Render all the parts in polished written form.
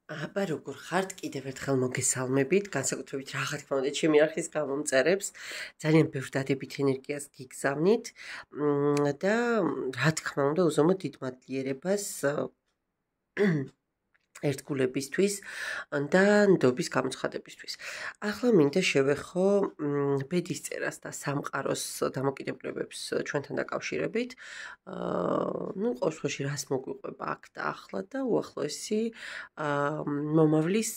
აბა როგორ ხართ, კიდევ ერთხელ მოგესალმებით, განსაკუთრებით რა თქმა უნდა ჩემი არხის გამომწერებს. ძალიან ბევრ დადებით ენერგიას გიგზავნით და რა თქმა უნდა უზომოდ დიდ მადლიერებას ერთგულებისთვის და ნდობის გამოცხადებისთვის. ახლა მინდა შევეხო ბედის წერას და სამყაროს დამოკიდებულებებს ჩვენთან დაკავშირებით. ну, ყოველ შემთხვევაში რას მოგვიყვება აქ და ახლა და უახლოესი მომავლის,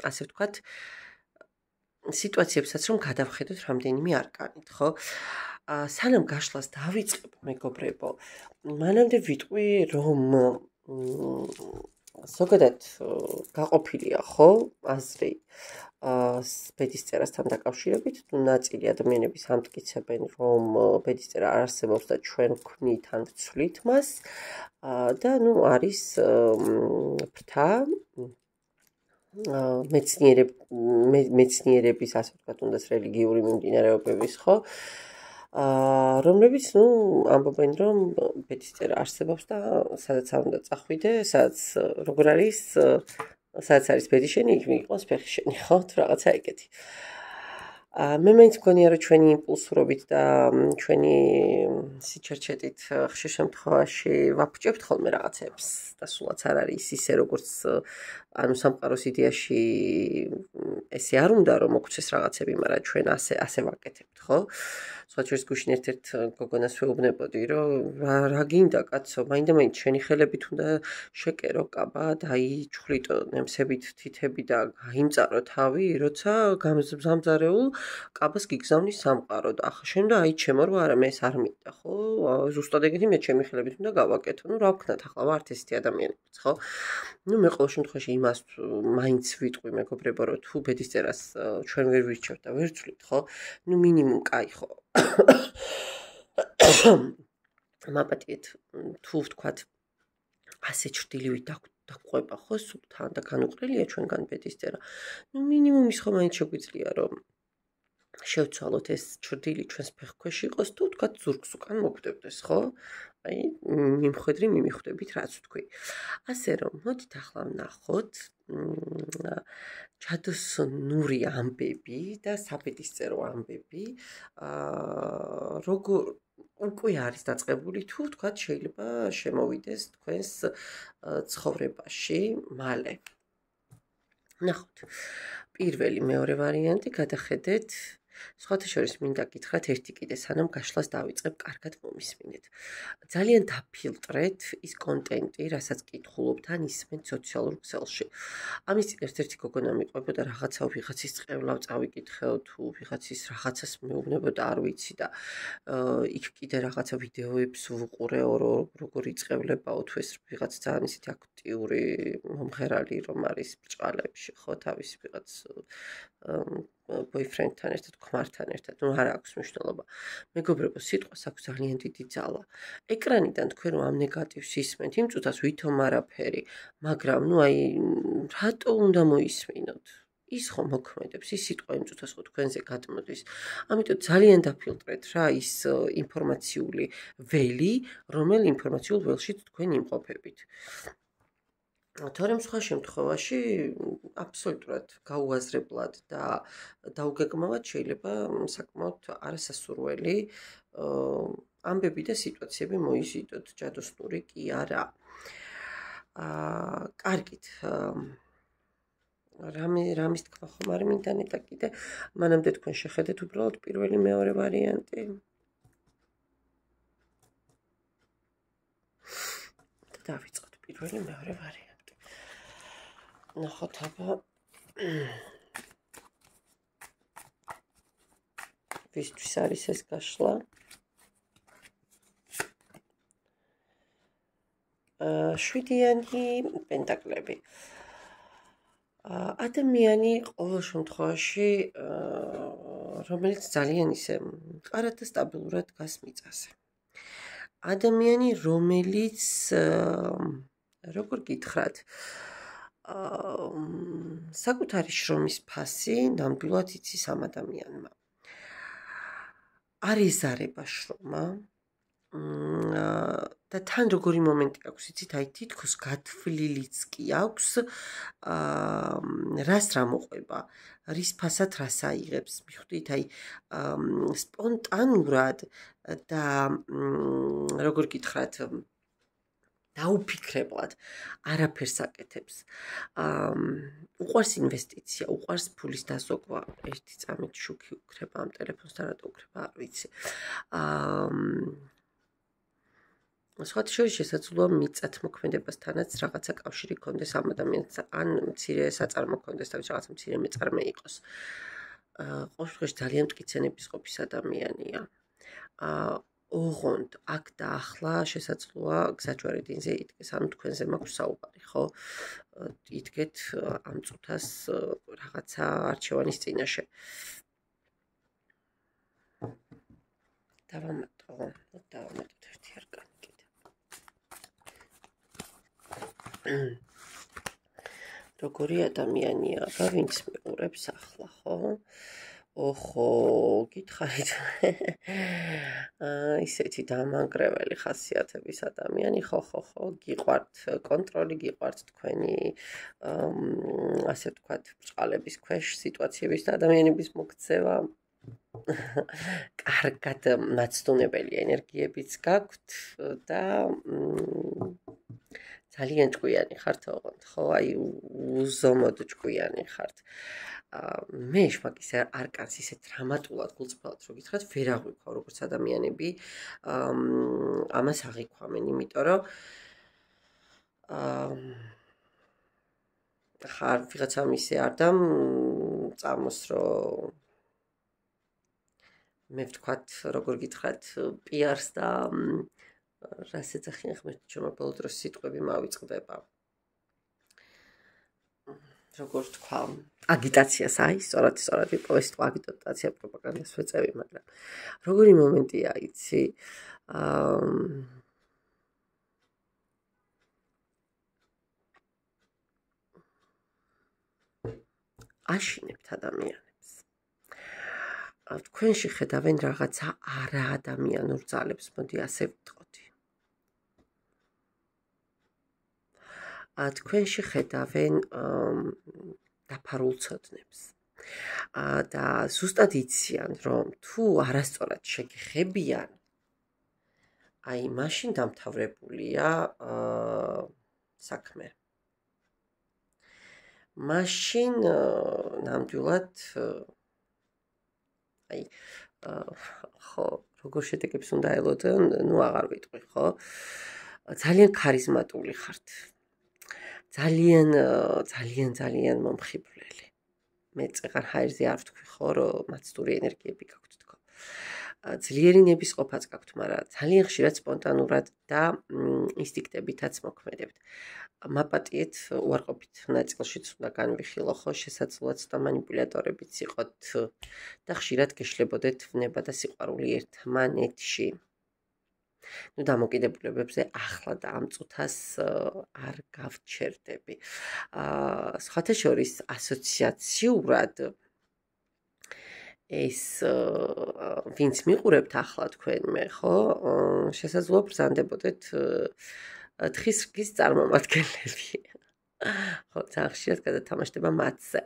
ასე ვთქვათ, სიტუაციებსაც რომ გადავხედოთ რამდენიმე არკანით, ხო? სანამ გაშლას დავიწყებ, მეგობრებო, მანამდე ვიტყვი, რომ ზოგადად გაყოფილია, ხო, აზრი ბედის წერასთან დაკავშირებით, თუ ნაწილი ადამიანების ამტკიცებენ, რომ ბედის წერა არ არსებობს და ჩვენ ვქმნით ან ვცვლით მას და ну არის ფრთა მეცნიერების, ასე ვთქვათ, უნდას რელიგიური მიმდინარეობების, ხო? რომლებიც, ну, ამბობენ, რომ ბედის წერა არსებობს და სადაც არ უნდა წახვიდე, სადაც როგორ არის, სადაც არის ბედი შენი, იქ მიგიყავს ფეხი შენი, ხო? თუ რაღაცა ეგეთი. მე მაინც მგონია, რომ ჩვენი იმპულსურობით და ჩვენი სიჩერჩეტით ხშირ შემთხვევაში ვაფუჭებთ ხოლმე რაღაცებს და სულაც არ არის ისე, როგორც ანუ სამყაროს იდეაში ესე არ უნდა რომ მოგვცეს რაღაცები, მაგრამ ჩვენ ასე ვაკეთებთ, ხო? სხვა შორის გუშინ ერთ გოგონას ვეუბნებოდი, რომ რა გინდა კაცო, მაინდა-მაინც შენი ხელებით უნდა შეკერო კაბა, დაიჩხვრიტო ნემსებით თითები და გაიმწარო თავი, როცა გამზამზარეულ კაბას გიგზავნის სამყარო და ახლა შენ და აი ჩემო რა არა მე ეს არ მინდა, ხო? ზუსტად ეგეთი მე ჩემი ხელებით უნდა გავაკეთო. ну რა ვქნათ, ახლა ვართ ესეთი ადამიანებიც, ხო? ну მე ყოველ შემთხვევაში იმას მაინც ვიტყვი, მეგობრებო, რომ თუ ბედის წერას ჩვენ ვერ ვირჩევთ და ვერ ვცვლით, ხო? ну მინიმუმ კაი ხო. მაპატიეთ, თუ ვთქვათ ასე ჭრდილივით დაგვყვება, ხო, სულთან და განუყრელია ჩვენგან ბედის წერა. ну მინიმუმ ის ხო მაინც შეგვიძლია, რომ შევცვალოთ ეს ჭრდილი ჩვენს ფეხქვეშ იყოს თუ ვთქვათ ზურგს უკან მოგვდებდეს, ხო? აი მიმიხვდებით რაც ვთქვი. ასე რომ მოდით ახლა ვნახოთ ჯადოსნური ამბები და საბედისწერო ამბები, როგორ უკვე არის დაწყებული თუ ვთქვათ შეიძლება შემოვიდეს თქვენს ცხოვრებაში მალე. ნახოთ. პირველი, მეორე ვარიანტი გადახედეთ. სხვათა შორის მინდა გითხრათ ერთი კიდე, სანამ გაშლას დავიწყებ, კარგად მომისმინეთ. ძალიან დაფილტრეთ ის კონტენტი, რასაც კითხულობთ ან ისმენთ სოციალურ ქსელში. ამის წინ ერთ-ერთი გოგონა მიყვებოდა რაღაცა ვიღაცის წყევლავ წავიკითხეო, თუ ვიღაცის რაღაცას მეუბნებოდა, არ ვიცი და იქ კიდე რაღაცა ვიდეოებს ვუყურეო, როგორ იწყებლებაო, თუ ეს ვიღაც ძალიან ისეთი აქტიური მომღერალი რომ არის ბრჭყალებში, ხო, თავის ვიღაც boyfriend-თან ერთად, ქმართან ერთად, ну არ აქვს მნიშვნელობა. მეგობრებო, სიტყვას აქვს ძალიან დიდი ძალა. ეკრანიდან თქვენ რომ ამ ნეგატივს ისმენთ, იმ წუთას ვითომ არაფერი, მაგრამ ну აი რატო უნდა მოისმინოთ? ის ხო მოქმედებს, ის სიტყვა იმ წუთას ხო თქვენზე გადმოდის. ამიტომ ძალიან დაფილტრეთ რა ის ინფორმაციული ველი, რომელ ინფორმაციულ ველში თქვენ იმყოფებით. თორემ სხვა შემთხვევაში აბსოლუტურად გაუაზრებლად და დაუგეგმავად შეიძლება საკმაოდ არასასურველი ამბები და სიტუაციები მოიზიდოთ. ჯადოსნური კი არა. კარგით. რამის თქვა ხომ არ მინდა ნეტა კიდე, მანამდე თქვენ შეხედეთ უბრალოდ პირველი, მეორე ვარიანტი. და დავიწყოთ პირველი, მეორე ვარიანტი. ნახოთ აბა ვისთვის არის ეს გაშლა? შვიდიანი პენტაკლები. ადამიანი ყოველ შემთხვევაში, რომელიც ძალიან ისე მყარად და სტაბილურად დგას მიწაზე. ადამიანი, რომელიც როგორ გითხრათ, საკუთარი შრომის ფასი ნამდვილად იცის ამ ადამიანმა. არ ეზარება შრომა, და თან როგორი მომენტი აქვს, იცით, აი თითქოს გათვლილიც კი აქვს, რას რა მოყვება, რის ფასად რას აიღებს, მიხვდით, აი სპონტანურად და როგორ გითხრათ, დაუფიქრებლად არაფერს აკეთებს. უყვარს ინვესტიცია, უყვარს ფულის დაზოგვა, ერთი წამით შუქი უკრება ამ ტელეფონს და რატო უკრება, არ ვიცი. სხვათა შორის შესაძლოა მიწათ მოქმედებასთანაც რაღაცა კავშირი ჰქონდეს ამ ადამიანს, ან მცირე საწარმო ჰქონდეს და რაღაცა მცირე მეწარმე იყოს. ყოველ შემთხვევაში ძალიან მტკიცენების ყოფის ადამიანია. ოღონდ აქ და ახლა შესაძლოა გზაჯვარედინზე იდგეს, ანუ თქვენზე მაქვს საუბარი, ხო? იდგეთ ამ წუთას რაღაცა არჩევანის წინაშე. დავამატოთ ერთი არკანი კიდე. როგორი ადამიანია, ვინც მეყურებს ახლა, ხო? ოხო, გითხარით. ისეთი დამანგრეველი ხასიათების ადამიანი, ხო, გიყვართ კონტროლი, გიყვართ თქვენი ასე ვთქვათ, ბრწყალების ქვეშ სიტუაციების და ადამიანების მოქცევა. კარგად მაცდუნებელი ენერგიებიც გაქვთ და ძალიან ჭკვიანი ხართ, ოღონდ, ხო, აი უზომოდ ჭკვიანი ხართ. მე შმაკის არკანს ისე დრამატულად გულწრფელად რო გითხრათ, ვერ აღვიქვა როგორც ადამიანები ამას აღიქვამენ, იმიტომ რომ ხარ ვიღაცამ ისე არ წამოს რომ მე ვთქვათ, როგორ გითხრათ, პიარს და რას ეძახიან ხმეთ, ჩემო ბოლო დროს სიტყვები მავიწყდება. როგორ თქვა, აგიტაციას, აი, სწორად ვიპოვე სიტყვა აგიტაცია, პროპაგანდას ვეწევი, მაგრამ როგორი მომენტია, იცი? აშინებთ ადამიანებს. თქვენში ხედავენ რაღაცა არაადამიანურ ძალებს, მოდი ასე ვიტყოდი. თქვენში ხედავენ დაფარულ ცოდნებს. და ზუსტად იციან, რომ თუ არასწორად შეგეხებიან, აი მაშინ დამთავრებულია საქმე. მაშინ ნამდვილად აი ხო, როგორ შედეგებს უნდა ელოდონ, ნუ აღარ ვიტყვი, ხო? ძალიან ქარიზმატული ხართ. ძალიან მომხიბვლელი. მე წეღარ ჰაერზე არ ვთქვი, ხო, რომ მაცდური ენერგიები გაქვთ თქო. ძლიერი ნებისყოფაც გაქვთ, მაგრამ ძალიან ხშირად სპონტანურად და ინსტინქტებითაც მოქმედებთ. მაპატიეთ უარყოფით ნაწილშიც უნდა განვიხილო, ხო, შესაძლოა ცოტა მანიპულატორებიც იყოთ და ხშირად გეშლებოდეთ ვნება და სიყვარული ერთმანეთში. ნუ დამოკიდებულებებზე ახლა და ამ წუთას არ გავჩერდები. სხვათა შორის ასოციაციურად ეს ვინც მიყურებთ ახლა თქვენმე, ხო, შესაძლოა ბრძანდებოდეთ თხის რგის წარმომადგენლები. ხო, ძალიან ხშირად გადათამაშდება მათზე.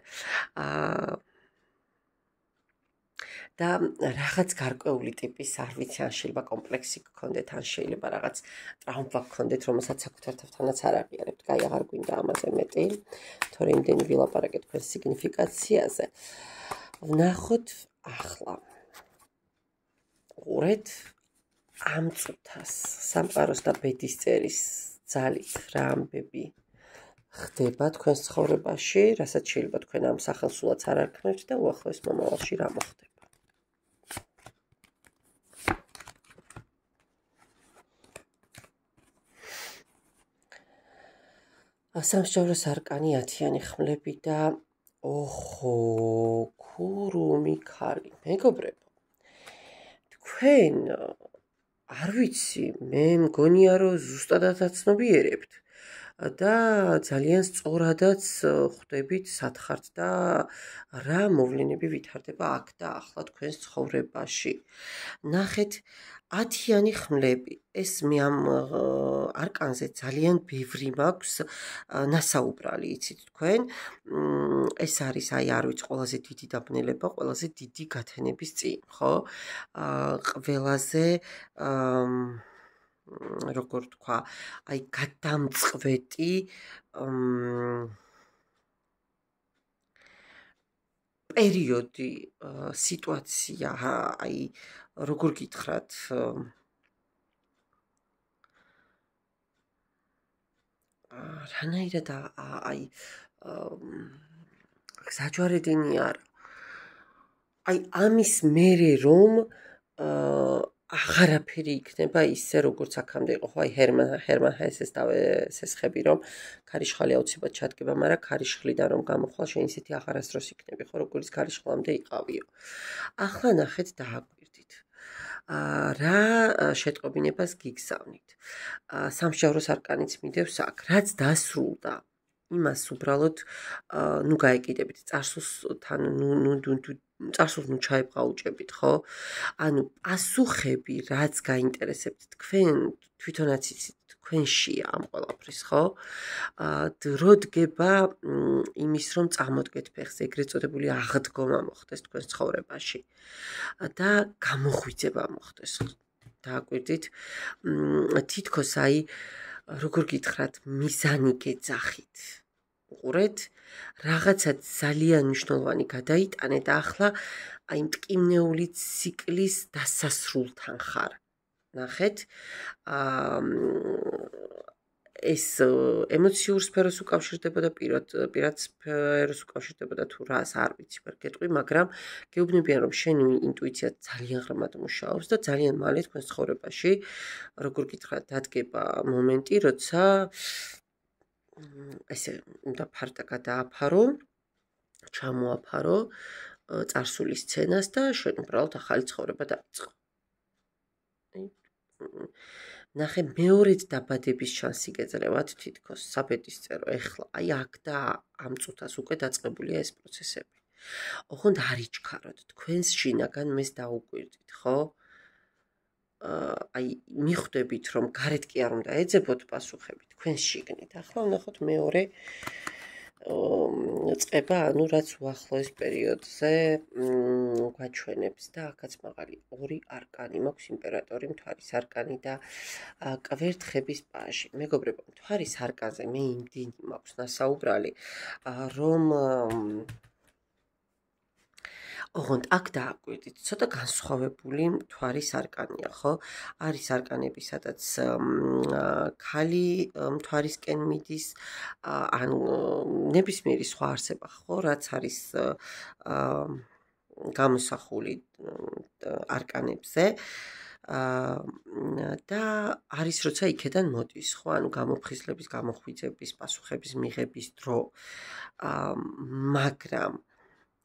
და რაღაც გარკვეული ტიპის, არ ვიცი, ან შეიძლება კომპლექსი გქონდეთ, ან შეიძლება რაღაც ტრავმა გქონდეთ, რომელსაც საკუთარ თავთანაც არ აღიარებთ. კაი, აღარ გვინდა ამაზე მეტი, თორე იმდენი ვილაპარაკეთ თქვენს სიგნიფიკაციაზე. ვნახოთ ახლა. ყურეთ ამ წუთას სამყაროს და ბედის წერის ძალით რა ამბები ხდება თქვენს ცხოვრებაში, რასაც შეიძლება თქვენ ამ სახელსულაც არ არქმევთ და უახლოეს მომავალში რა მოხდება. სამსჯავროს არკანი 10-იანი ხმლები და ოხო, ქურუმი ქალი. მეგობრებო, თქვენ არ ვიცი, მე მგონია რომ ზუსტადაც აცნობიერებთ და ძალიან სწორადაც ხვდებით სათხართ და რა მოვლენები ვითარდება აქ და ახლა თქვენს ცხოვრებაში. ნახეთ, 10-იანი ხმლები. ეს მე ამ არკანზე ძალიან ბევრი მაქვს ნასაუბრალი, იცით თქვენ. ეს არის არ ვიცი, ყველაზე დიდი დაბნელება, ყველაზე დიდი გათენების წინ, ხო? ყველაზე როგორ თქვა, გადამწყვეტი პერიოდი, სიტუაცია, როგორ გითხრათ, რანაირად გზაჯვარედინი არა. ამის მერე რომ აღარაფერი იქნება ისე როგორც აქამდე იყო, ხო, ჰერმან ჰესეს დავესესხები, რომ ქარიშხალი აუცილებლად ჩადგება, მაგრამ ქარიშხლიდან რომ გამოხვალ, შენ ისეთი აღარასდროს იქნები, ხო, როგორც ქარიშხლამდე იყავიო. ახლა ნახეთ დააკვირდით. რა შეტყობინებას გიგზავნით. სამსჯავროს არკანიც მიდევს აქ, რაც დასრულდა. იმას უბრალოდ გაეკიდებით წარსულთან წარსულს ჩაებღაუჭებით, ხო? ანუ პასუხები, რაც გაინტერესებთ თქვენ, თვითონაც იცით, თქვენშია ამ ყველაფრის, ხო? დრო დგება იმის, რომ წამოდგეთ ფეხს, ეგრეთ წოდებული აღდგომა მოხდეს თქვენს ცხოვრებაში და გამოღვიძება მოხდეს. დააკვირდით, თითქოს როგორ გითხრათ, მიზანი გეძახით. უყურეთ, რაღაცა ძალიან მნიშვნელოვანი გადაიტანე და ახლა მტკივნეული ციკლის დასასრულთან ხარ. ნახეთ, ეს ემოციურ სფეროს უკავშირდება და პირად სფეროს უკავშირდება თუ რას არ ვიცი, ვერ გეტყვი, მაგრამ გეუბნებიან, რომ შენი ინტუიცია ძალიან ღრმად მუშაობს და ძალიან მალე თქვენს ცხოვრებაში, როგორ გითხრათ, დადგება მომენტი, როცა ესე უნდა ფარტა გადააფარო, ჩამოაფარო წარსული სცენას და შენ უბრალოდ ახალი ცხოვრება დაიწყო. ნახე, მეორედ დაბადების შანსი გეძლევათ თითქოს საბედისწერო. ეხლა აქ და ამ წუთას უკვე დაწყებულია ეს პროცესები. ოღონდ არ იჩქაროთ, თქვენს შინაგან მეს დაუკვირდით, ხო? მიხვდებით, რომ გარეთ კი არ უნდა ეძებოთ პასუხები, თქვენს შიგნით. ახლა ვნახოთ მეორე წება, ანუ რაც უახლოეს პერიოდზე გვაჩვენებს და აქაც მაღალი ორი არკანი მაქვს, იმპერატორი, მთვარის არკანი და კვერთხების პაჟი. მეგობრებო, მთვარის არკანზე მე იმდენი მაქვს ნასაუბრალი, რომ ოღონდ აქ დააკვირდით, ცოტა განსხვავებული მთვარის არკანია, ხო? არის არკანები, სადაც ქალი მთვარისკენ მიდის, ან ნებისმიერი სხვა არსება, ხო, რაც არის გამოსახული არკანებზე და არის როცა იქედან მოდის, ხო, ანუ გამოფხიზლების, გამოხვიძების, პასუხების მიღების დრო. მაგრამ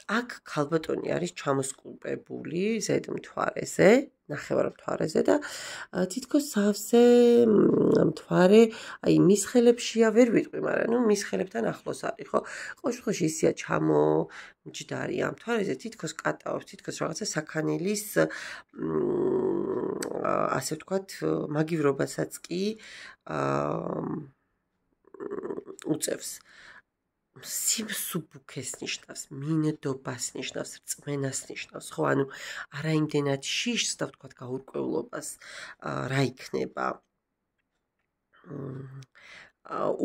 აქ ქალბატონი არის ჩამოსკულპებული ზედ მთვარეზე, ნახევარ მთვარეზე და თითქოს სავსე მთვარე, მის ხელებშია, ვერ ვიტყვი, მაგრამ მის ხელებთან ახლოს არის, ხო? ყოველ შემთხვევაში ისია ჩამოჯდარი ამ მთვარეზე, თითქოს კატაობს, თითქოს რაღაცა საქანელის ასე ვთქვათ, მაგივრობასაც კი უწევს. სიმსუბუქეს ნიშნავს, მინდობას ნიშნავს, რწმენას ნიშნავს, ხო, ანუ არა იმდენად შიშს და ვთქვათ გაურკვევლობას რა იქნება.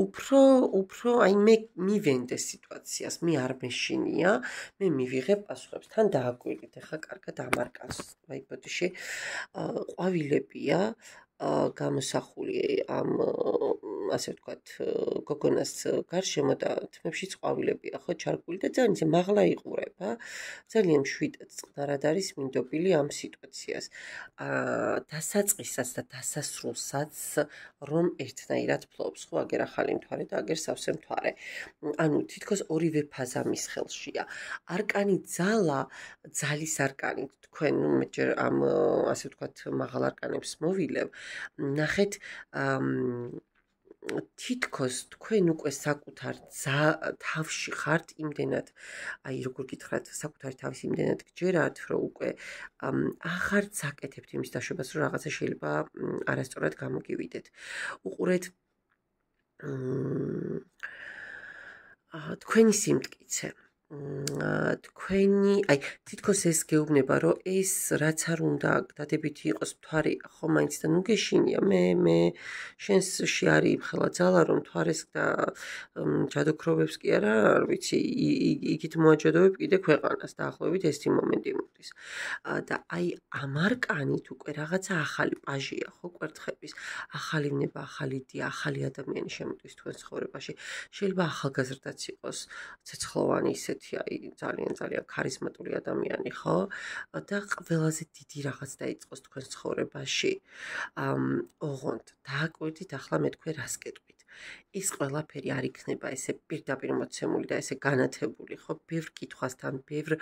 უფრო მე მივენდე სიტუაციას, მე არ მეშინია, მე მივიღებ პასუხებს, თან დააკვირდით, ახლა კარგად ამ არკანს, ბოდიში, ყვავილებია გამოსახული ამ ასე ვთქვათ გოგონას გარშემო და თმებშიც ყვავილებია, ხო, ჩარგული და ძალიან ისე მაღლა იყურება, ძალიან მშვიდად წყნარად არის მინდობილი ამ სიტუაციას. დასაწყისას და დასასრულსაც რომ ერთნაირად ფლობს, ხო, აგერ ახალი მთვარე და აგერ სავსე მთვარე. ანუ თითქოს ორივე ფაზა მის ხელშია. არკანი ძალა, ძალის არკანი, თქვენ მე ჯერ ამ ასე ვთქვათ მაღალ არკანებს მოვილევ. ნახეთ, თითქოს თქვენ უკვე საკუთარ თავში ხართ იმდენად, აი როგორ გითხრათ, საკუთარი თავის იმდენად გჯერათ, რომ უკვე აღარ წაკეთებთ იმის დაშვებას, რომ რაღაცა შეიძლება არასწორად გამოგივიდეთ. უყურეთ თქვენი სიმტკიცე. თქვენი, აი, თითქოს ეს გეუბნება, რომ ეს რაც არ უნდა დადებითი იყოს მთვარე, ხო, მაინც და ნუ გეშინია, მე შენს შეარი იმხელა ძალა, რომ მთვარეს და ჯადოქრობებს კი არა, არ ვიცი, იქით მოაჯადოვებ კიდე ქვეყანას, დაახლოებით ეს მომენტი მოდის. და აი, ამ არკანით უკვე რაღაცა ახალი პაჟია, ხო, კვერთხების, ახალი ნება, ახალი იდეა, ახალი ადამიანი შემოდის თქვენ ცხოვრებაში. შეიძლება ახალგაზრდაც იყოს, ცეცხლოვანი ისეთი აი ძალიან ქარიზმატული ადამიანი, ხო? და ყველაზე დიდი რაღაც დაიწყოს თქვენ ცხოვრებაში. ოღონდ დააკვირდით ახლა მე თქვენ რას გეტყვით. ის ყველაფერი არ იქნება ესე პირდაპირ მოცემული და ესე განათებული, ხო? ბევრ კითხვასთან, ბევრ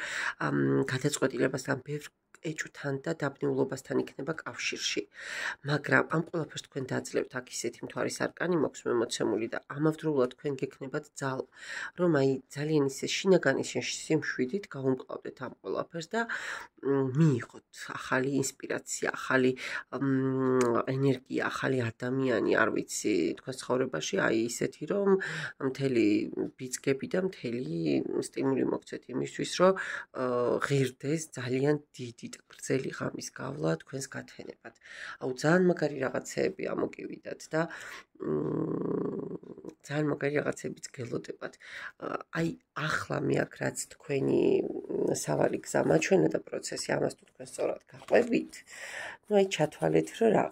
გადაწყვეტილებასთან, ბევრ ეჭვთან და დაბნეულობასთან იქნება კავშირში. მაგრამ ამ ყველაფერს თქვენ დაძლევთ, აქ ისეთი მთვარის არკანი მაქვს მე მოცემული და ამავდროულად თქვენ გექნებათ ძალა, რომ აი ძალიან ისე შინაგანი სიმშვიდით გაუმკლავდეთ ამ ყველაფერს და მიიღოთ ახალი ინსპირაცია, ახალი ენერგია, ახალი ადამიანი, არ ვიცი, თქვენ ცხოვრებაში აი ისეთი, რომ მთელი ბიძგები და მთელი სტიმული მოგცეთ იმისთვის, რომ ღირდეს ძალიან დიდი და გრძელი ღამის გავლა თქვენს გათენებად. აუ ძალიან მაგარი რაღაცეები ამოგივიდათ და ძალიან მაგარი რაღაცებიც გელოდებათ. აი ახლა მე აქ რაც თქვენი სავალი გზა მაჩვენა და პროცესი ამას თუ თქვენ სწორად გაყვებით, ну აი ჩათვალეთ, რომ რა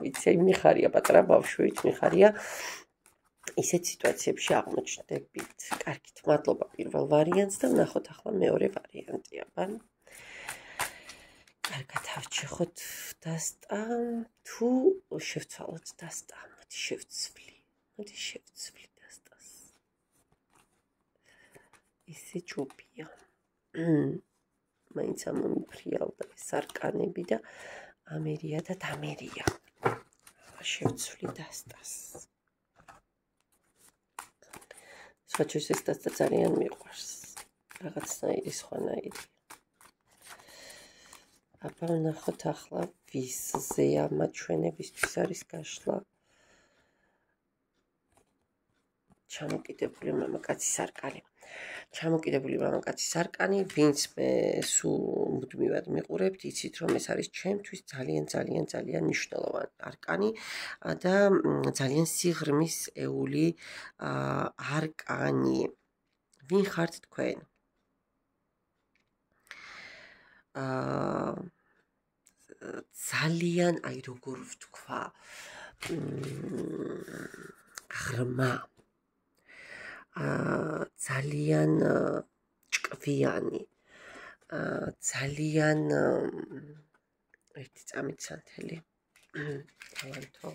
ვიცი, აი მიხარია პატარა ბავშვით, მიხარია ისეთ სიტუაციებში აღმოჩნდებით. კარგით, მადლობა პირველ ვარიანტს და ვნახოთ ახლა მეორე ვარიანტი, აბა. კარგად ავჭეხოთ დასტა, თუ შევცვალოთ დასტა, მოდი შევცვლი დასტას. ისე ჭუბია. მაინც ამომიფრიალდა ეს არკანები და ამერია და დამერია. შევცვლი დასტას. სხვაჩვენს ეს დასტა ძალიან მიყვარს. რაღაცნაირი სხვანაირი. აბა ვნახოთ ახლა ვისზეა მაჩვენებისთვის არის გაშლა. ჩამოკიდებული მამაკაცის არკანი. ჩამოკიდებული მამაკაცის არკანი, ვინც მე სულ მუდმივად მიყურებთ, იცით რომ ეს არის ჩემთვის ძალიან მნიშვნელოვანი არკანი და ძალიან სიღრმის ეული არკანი. ვინ ხართ თქვენ? ძალიან, აი როგორ ვთქვა, ღრმა, ძალიან ჭკვიანი, ძალიან ერთი წამით სანთელი თალანთო.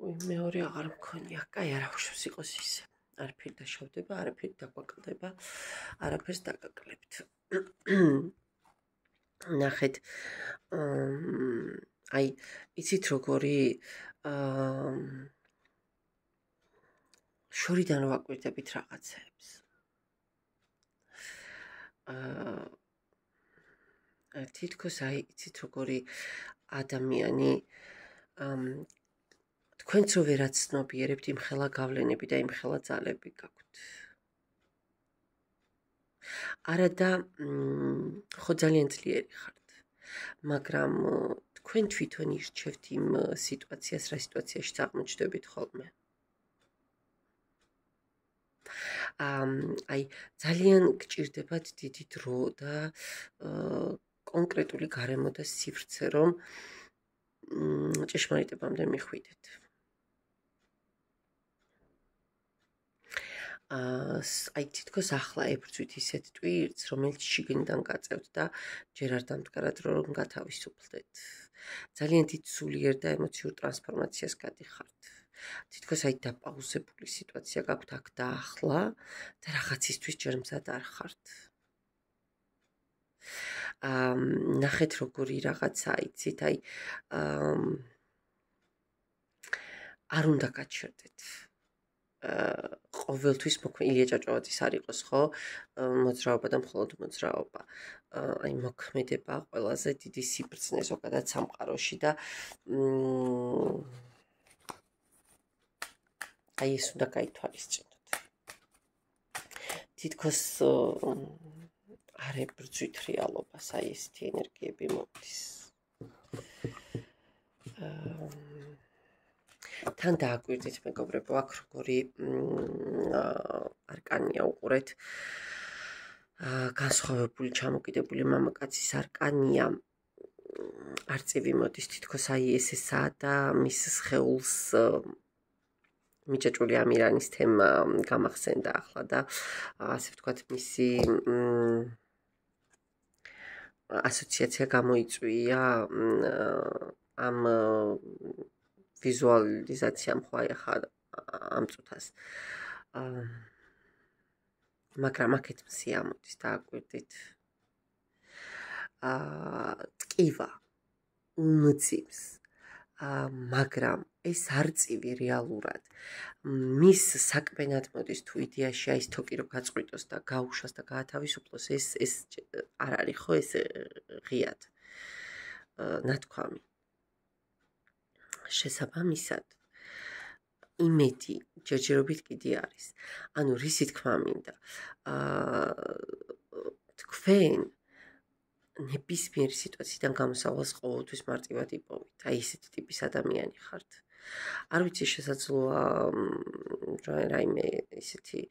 მეორე აღარ მქონია, კაი არა უშავს იყოს ისე. არაფერი დაშავდება, არაფერი დაგვაკლდება, არაფერს დაგაკლებთ. ნახეთ, აი, იცით როგორი შორიდან ვაკვირდებით რაღაცებს. თითქოს აი, იცით როგორი ადამიანი თქვენც რო ვერაც ცნობიერებთ იმხელა გავლენები და იმხელა ძალები გაქვთ. არა და ხო ძალიან ძლიერი ხართ, მაგრამ თქვენ თვითონ ირჩევთ იმ სიტუაციას, რა სიტუაციაში აღმოჩნდებით ხოლმე. აი, ძალიან გჭირდებათ დიდი დრო და კონკრეტული გარემო და სივრცე, რომ ჭეშმარიტებამდე მიხვიდეთ. აი თითქოს ახლა ებრძვით ისეთ ტვირთს, რომელიც შიგნიდან გაწევთ და ჯერ არ დამდგარად რომ გათავისუფლდეთ. ძალიან დიდ სულიერ და ემოციურ ტრანსფორმაციას გადიხართ. თითქოს აი დაპაუზებული სიტუაცია გაქვთ აქ და ახლა და რაღაცისთვის ჯერ მზად არ ხართ. ნახეთ როგორი რაღაცა იცით, აი არ უნდა გაჩერდეთ. ყოველთვის ηλია ჭავჭავაძის არ იყოს, ხო? მოძრაობა და მხოლოდ მოძრაობა. აი მოქმედება ყველაზე დიდი სიბრძნე ზოგადად სამყაროში და აი ეს უნდა გაითვალისწინოთ. თითქოს არ ებრძვით რეალობას, აი ესეთი ენერგიები მოდის. თან დააკვირდით მეგობრებო, აქ როგორი არკანია უყურეთ. განსხვავებული ჩამოკიდებული მამაკაცის არკანია. არწივი მოდის თითქოს აი ესესაა და მის სხეულს მიჭაჭული ამირანის თემა გამახსენდა ახლა და ასე ვთქვათ მისი ასოციაცია გამოიწვია ამ ვიზუალიზაციამ ხო აი ახლა ამ წუთას მაგრამ აქეთ მსია მოდის დააკვირდით ტკივა უმძიმს მაგრამ ეს არწივი რეალურად მის საქმენად მოდის თუ იდეაში აი ეს თოკი რო გაწყვიტოს და გაუშვას და გაათავისუფლოს ეს არ არის ხო ეს ღიად ნათქვამი შესაბამისად იმედი ჯერჯერობით კიდე არის ანუ რისი თქმა მინდა თქვენ ნებისმიერი სიტუაციიდან გამოსავალს ყოველთვის მარტივად იპოვით. აი ესეთი ტიპის ადამიანი ხართ. არ ვიცი შესაძლოა რაიმე ესეთი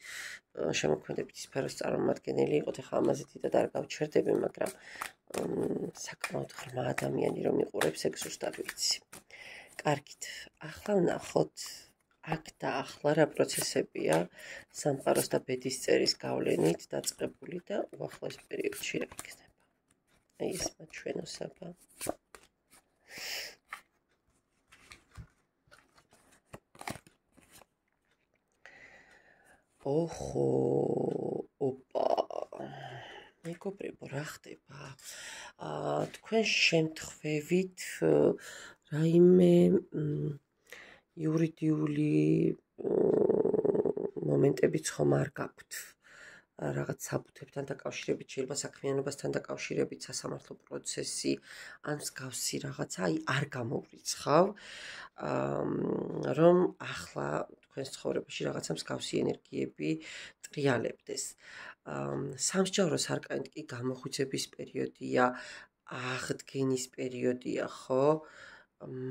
შემოქმედებითი სფეროს წარმომადგენელი იყოთ. ეხლა ამაზე დიდად არ გავჩერდები, მაგრამ საკმაოდ ღრმა ადამიანი რომ იყურებს, ეგ ზუსტად ვიცი. კარგით, ახლა ვნახოთ აქ და ახლა რა პროცესებია სამყაროს და ბედის წერის გავლენით დაწყებული და უახლოეს პერიოდში რა იქნება. აი ეს მაჩვენოსება. ოხო, ოპა. მეგობრებო, რა ხდება? თქვენ შემთხვევით რაიმე იურიდიული მომენტებიც ხომ არ გაქვთ? რაღაც საბუთებთან დაკავშირებით, შეიძლება საქმიანობასთან დაკავშირებით სასამართლო პროცესი, ან მსგავსი რაღაცა, აი არ გამოვრიცხავ, რომ ახლა თქვენს ცხოვრებაში რაღაცა მსგავსი ენერგიები ტრიალებდეს. სამსჯავროს არკანით კი გამოღვიძების პერიოდია, აღდგენის პერიოდია, ხო?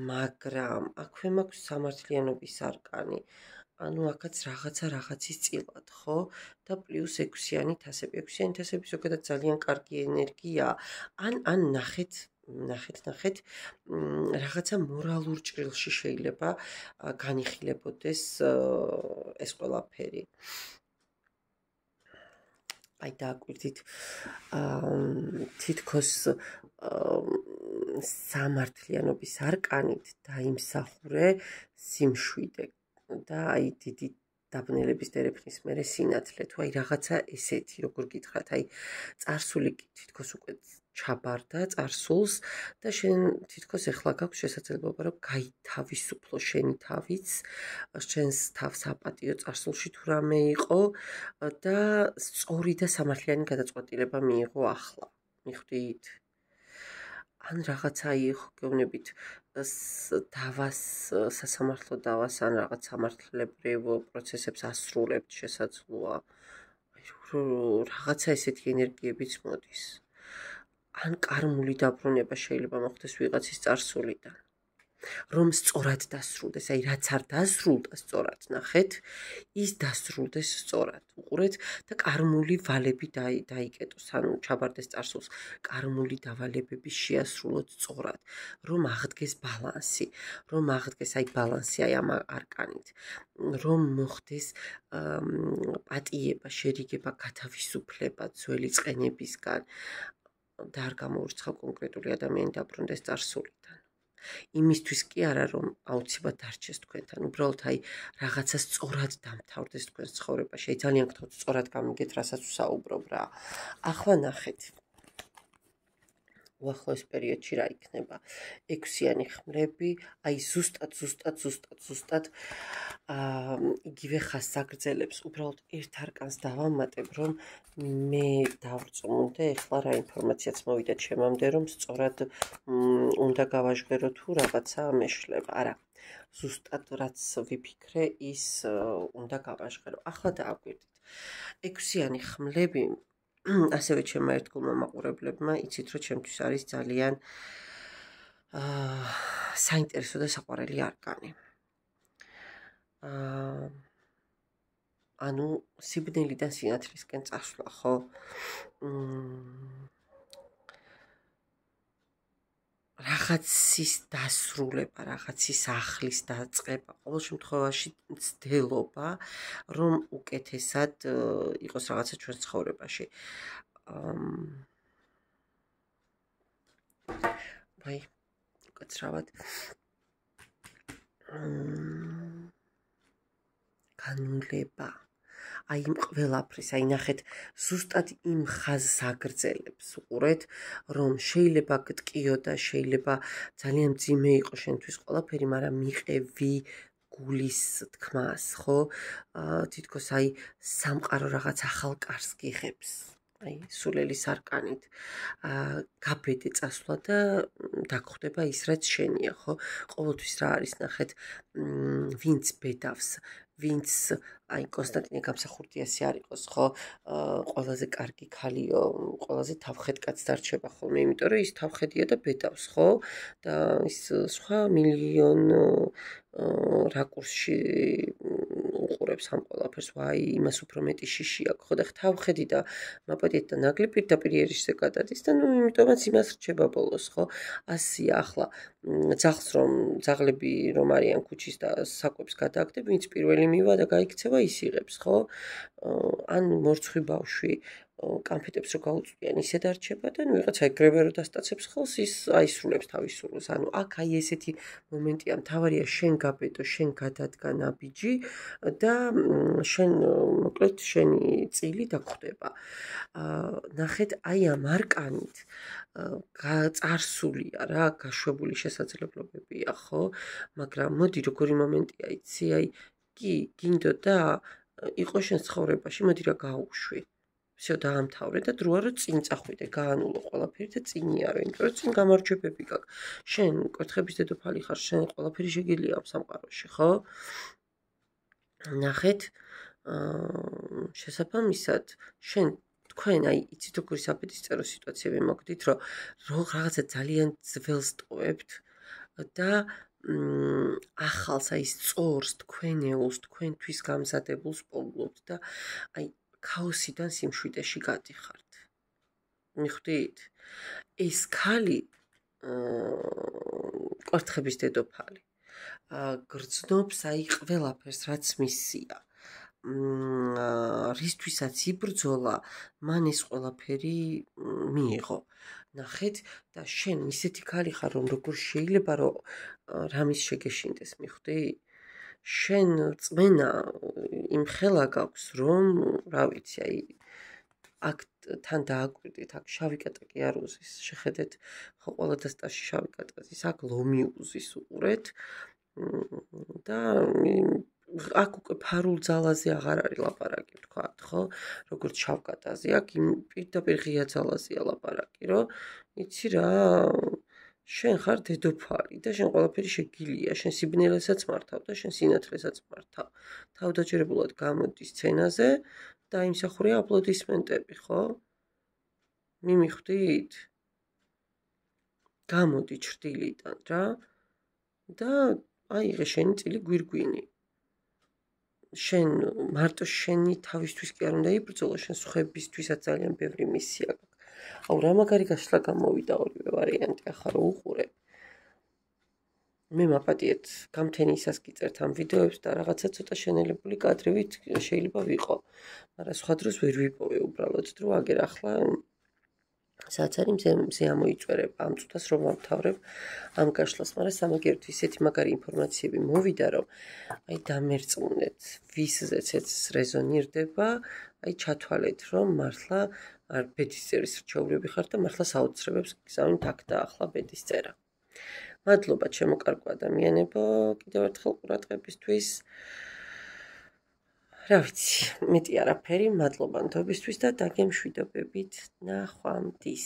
მაგრამ აქვე მაქვს სამართლიანობის არკანი. ანუ აქაც რაღაცა რაღაცის წილად, ხო? და პლუს 6-იანი თასები. 6-იანი თასები ზოგადად ძალიან კარგი ენერგია. ან ნახეთ, რაღაცა მორალურ ჭრილში შეიძლება განიხილებოდეს ეს ყველაფერი. აი დააკვირდით თითქოს სამართლიანობის არკანით დაიმსახურე სიმშვიდე და აი დიდი დაბნელების დერეფნის მერე სინათლე თუ აი რაღაცა ესეთი როგორ გითხრათ აი წარსული თითქოს უკვე ჩაბარდა წარსულს და შენ თითქოს ეხლა გაქვს შესაძლებლობა რომ გაითავისუფლო შენი თავიც შენს თავს აპატიო წარსულში თუ რამე იყო და სწორი და სამართლიანი გადაწყვეტილება მიიღო ახლა მიხვდით ან რაღაცა იყო გეუბნებით დავას სასამართლო დავას ან რაღაც სამართლებრივ პროცესებს ასრულებთ შესაძლოა რაღაცა ესეთი ენერგიებიც მოდის ან კარმული დაბრუნება შეიძლება მოხდეს ვიღაცის წარსულიდან რომ სწორად დასრულდეს აი რაც არ დასრულდა სწორად ნახეთ ის დასრულდეს სწორად უყურეთ და კარმული ვალები დაიკეტოს ანუ ჩაბარდეს წარსულს კარმული დავალებები შეასრულოთ სწორად რომ აღდგეს ბალანსი რომ აღდგეს აი ბალანსი აი ამ არკანით რომ მოხდეს პატიება შერიგება გათავისუფლება ძველი წყენებისგან და არ გამოურცხავ კონკრეტული ადამიანი დაბრუნდეს წარსულიდან იმისთვის კი არა რომ აუცილებლად დარჩეს თქვენთან, უბრალოდ აი რაღაცა სწორად დამთავრდეს თქვენს ცხოვრებაში. აი ძალიან გთხოვთ სწორად გამიგეთ, რასაც ვსაუბრობ რა. ახლა ნახეთ. უახლოეს პერიოდში რა იქნება? 6-იანი ხმლები, აი ზუსტად იგივე ხაზს აგრძელებს, უბრალოდ ერთ არკანს დავამატებ, რომ მე დავწმუნდე, ეხლა რა ინფორმაციაც მოვიდა ჩემამდე, რომ სწორად უნდა გავაჟღერო თუ რაღაცა მეშლება. არა, ზუსტად რაც ვიფიქრე, ის უნდა გავაჟღერო. ახლა დააკვირდით. 6-იანი ხმლები ასევე ჩემმა ერთგულმა მაყურებლებმა იცით, რომ ჩემთვის არის ძალიან საინტერესო და საყვარელი არკანი. ანუ სიბნელიდან სინათლისკენ წასვლა, ხო? რაღაცის დასრულება, რაღაცის ახლის დაწყება, ყოველ შემთხვევაში ცდილობა, რომ უკეთესად იყოს რაღაცა ჩვენს ცხოვრებაში. აი, უკაცრავად. განვლება. აი იმ ყველაფრის, აი ნახეთ, ზუსტად იმ ხაზს აგრძელებს, უყურეთ, რომ შეიძლება გტკიო და შეიძლება ძალიან მძიმე იყოს შენთვის ყველაფერი, მაგრამ მიყევი გულის თქმას, ხო? თითქოს აი სამყარო რაღაც ახალ კარს გიღებს. აი სულელის არკანით გაბედე წასვლა და დაგხვდება ის რაც შენია, ხო? ყოველთვის რა არის, ნახეთ, ვინც ბედავს, ვინც აი კონსტანტინე გამსახურდიასი არ იყოს, ხო? ყველაზე კარგი ქალიო, ყველაზე თავხედ კაცს დარჩება ხოლმე, იმიტომ რომ ის თავხედია და ბედავს, ხო? და ის სხვა მილიონ რაკურსში უყურებს ამ ყველაფერს, ვაი, იმას უფრო მეტი შიში აქვს, ხო? და თავხედი და მაპატიეთ და ნაკლი პირდაპირ იერიშზე გადადის და ნუ იმიტომაც იმას რჩება ბოლოს, ხო? ასია ახლა ძაღლს რომ ძაღლები რომ არიან ქუჩის და საკვებს გადააგდებ, ვინც პირველი მივა და გაიქცევა ის იღებს, ხო? ან მორცხვი ბავშვი კანფეტებს რო გაუწვიან, ისე დარჩება და ნუ ვიღაცა ეგრევე რო დასტაცებს ხელს, ის აისრულებს თავის სურვილს. ანუ აქ აი ესეთი მომენტია, მთავარია შენ გაბედო, შენ გადადგა ნაბიჯი და შენ მოკლედ შენი წილი დაგხვდება. ნახეთ, აი ამ არკანით წარსულია რა, გაშვებული შესაძლებლობებია, ხო? მაგრამ მოდი როგორი მომენტია, იცი, აი კი, გინდოდა იყო შენ ცხოვრებაში, მოდი რა გაუშვი. всё დაამთავრე და დროა რომ წინ წახვიდე, გაანულო ყველაფერი და წინიარო, იმიტომ რომ წინ გამარჯვებები გაქვს. შენ კვერთხების დედოფალი ხარ, შენ ყველაფერი შეგიძლია ამ სამყაროში, ხო? ნახეთ, შესაბამისად, შენ თქვენ აი იცით როგორი საფედისწერო სიტუაციები მოგდით, რომ რაღაცა ძალიან ძველს ტოვებთ და ახალს აი სწორს თქვენეულს, თქვენთვის გამზადებულს პოულობთ და აი ქაოსიდან სიმშვიდეში გადიხართ. მიხვდით? ეს ქალი კვერთხების დედოფალი გრძნობს აი ყველაფერს, რაც მისია. რისთვისაც იბრძოლა, მან ეს ყველაფერი მიიღო. ნახეთ და შენ ისეთი ქალი ხარ, რომ როგორ შეიძლება რომ რამის შეგეშინდეს, მიხვდი? შენ წმენა იმ ხელა გაქვს, რომ რა ვიცი, აი აქ თან დააკვირდით, აქ შავი კატაკი არ უზის, შეხედეთ, ხო ყველა დასტაში შავი კატაკის, აქ ლომი უზის, უყურეთ და აქ უკვე ფარულ ძალაზე აღარ არის ლაპარაკი, ვთქვათ, ხო? როგორც შავკატაზე, აქ პირდაპირ ღია ძალაზეა ლაპარაკი, რომ იცი რა, შენ ხარ დედოფალი და შენ ყველაფერი შეგიძლია, შენ სიბნელესაც მართავ და შენ სინათლესაც მართავ. თავდაჯერებულად გამოდი სცენაზე და იმსახურია აპლოდისმენტები, ხო? მიმიხვდით? გამოდი ჩრდილიდან რა და აიღე შენი წილი გვირგვინი. შენ მარტო შენი თავისთვის კი არ უნდა იბრძოლო, შენ სხვებისთვისაც ძალიან ბევრი მისია გაქვს. აუ რა მაგარი გაშლა გამოვიდა ორივე ვარიანტი, ახლა რო უყურებ. მე მაპატიეთ, გამთენისას გიწერთ ამ ვიდეოებს და რაღაცა ცოტა შენელებული კადრებით შეიძლება ვიყო. მაგრამ სხვა დროს ვერ ვიპოვე უბრალოდ დრო, აგერ ახლა სადაც არის მზე ამოიწვერებ ამ წუთას რომ ვამთავრებ ამ გაშლას, მაგრამ სამაგერთ ისეთი მაგარი ინფორმაციები მოვიდა, რომ აი დამერწმუნეთ, ვისზეც ეს რეზონირდება, აი ჩათვალეთ, რომ მართლა არ ბედისწერის რჩეულები ხართ და მართლა საოცრებებს გგზავნით აქ და ახლა ბედისწერა. მადლობა ჩემო კარგო ადამიანებო, კიდევ ერთხელ ყურადღებისთვის. რა ვიცი, მეტი არაფერი, მადლობა ნდობისთვის და დაგემშვიდობებით ნახვამდის.